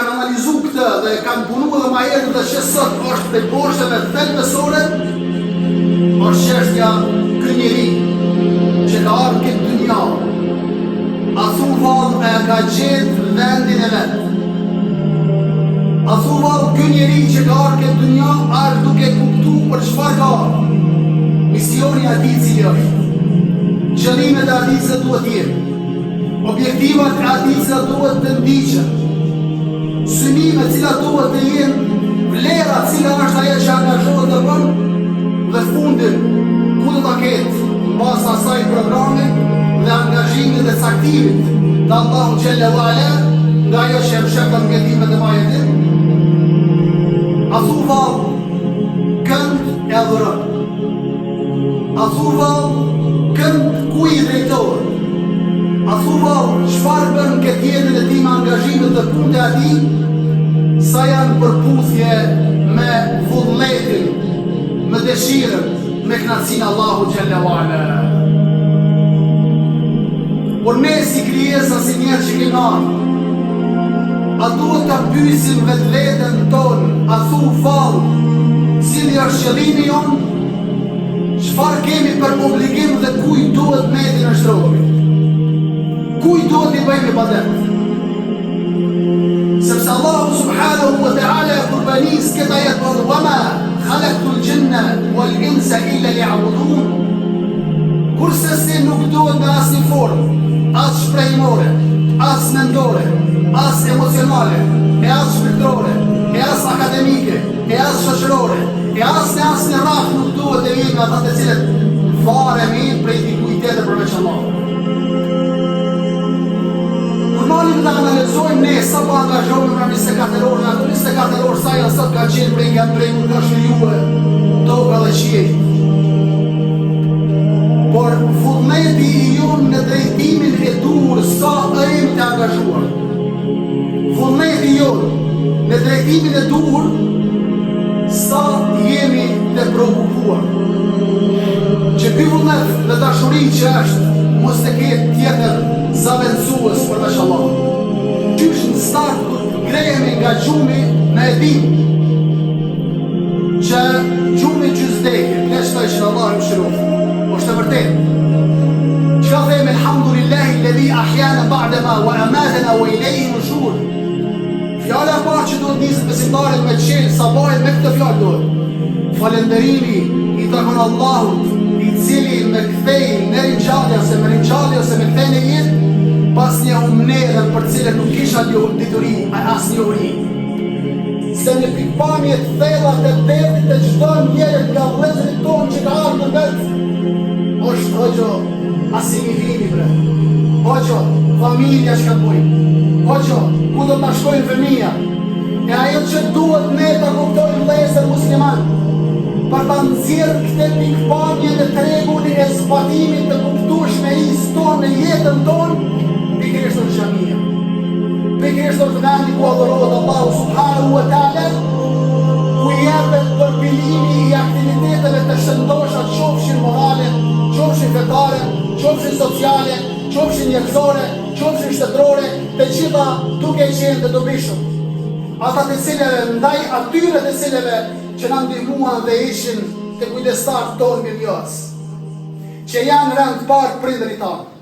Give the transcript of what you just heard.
kanë analizuar këtë dhe kanë punuar dhe ma herë dhe që sot është të poshtëve thelbësore, është çështja ky njeri që ka ardhur këtë dynja, a thunë valë e ka gjetë vendin e vetë. A thunë valë ky njeri që ka ardhur këtë dynja është duke kuptu për çfarë ka ardhur. Misioni ati cili është, qëllimet e ati se duhet jenë, objektivat e ati se duhet të ndiqen, synimet cila duhet të jenë, vlera cila është ajo që angazhohet të bën, dhe fundin ku do ta ketë pas asaj programit dhe angazhimit dhe caktimit të Allahu xhalla wala nga ajo që shefën ngetimet e majetit. A thuva kënd e adhuron. A thuva kënd ku i drejtor. A thuva çfarë bën këtë jetën e tij me angazhimet dhe punët e ati, sa janë përputhje me vullnetin, me dëshirën, me kënaqësinë Allahu xhalla wala. Por ne si krijesa, si njerëz që kemi ardhur, a duhet ta pyesim vetveten tonë, a thu vallë, cili është qëllimi jonë, çfarë kemi për obligim dhe kuj duhet ne të nështrohemi, kuj duhet i bëjmë ibadet. Sepse Allahu subhanahu wa ta'ala kurbanis këtë ajet për wama khalaqtul jinna wal insa illa liya'budun. Kurse se nuk duhet në asnjë formë, as shprehimore, as mendore, as emocionale, e as shpirtërore, e as akademike, e as shoqërore, e as në asnjë rraf nuk duhet të jemi ata të cilët varemi prej dikujt tjetër përveç Allahut. Kur malim dhe analizojmë ne sa po angazhohemi pra 24 orë, ato 24 orë sa janë sot kanë qenë prej kur ka shkruar toka dhe qielli. Por vullneti i jonë në drejtimin e dur, sa jemi të angazhuar. Vullneti i jonë në drejtimin e dur, sa jemi të preokupuar. Që ky vullnet dhe dashuri që është, mos të ketë tjetër zaventësues përveç Allahut. Qysh në start kur grehemi nga gjumi në edhim, që gjumi që zdekje, neshtaj që Allah i mëshirof. është të vërtet. Çka themi elhamdulillahi alladhi ahyana ba'dama wa amatana wa ilayhi nushur. Fjala e parë që duhet nisë besimtarët me qenë sabahit me këtë fjalë duhet. Falënderimi i takon Allahut, i cili me kthej në ringjallje ose me ringjallje ose me kthej në jetë, pas një umnerën për cilën nuk kisha dituri, as një uri. Se në pikpamje të thella të detit të çdo njeri nga vëllezërit tonë që ka ardhur në vetë, është hoqo asimilimi bre, hoqo familja që ka bujnë, hoqo ku do të shkojnë fëmija, e ajo që duhet ne të kuptojnë vëllezër musliman, për të nxjerrë këtë pikpamje në tregun e zbatimit të kuptueshmërisë tonë në jetën tonë, pikërisht në xhamia, pikërisht në vendi ku adhurohet Allahu subhanahu wa ta'ala, ku jepet përpilimi i aktiviteteve të shëndosha, qofshin morale, qofshin fetare, qofshin sociale, qofshin njerëzore, qofshin shtetërore, të gjitha duke qenë të dobishëm. Ata të cilëve, ndaj atyre të cilëve që na ndihmuan dhe ishin të kujdestarët tonë mirënjohës, që janë rënd parë prindërit tanë.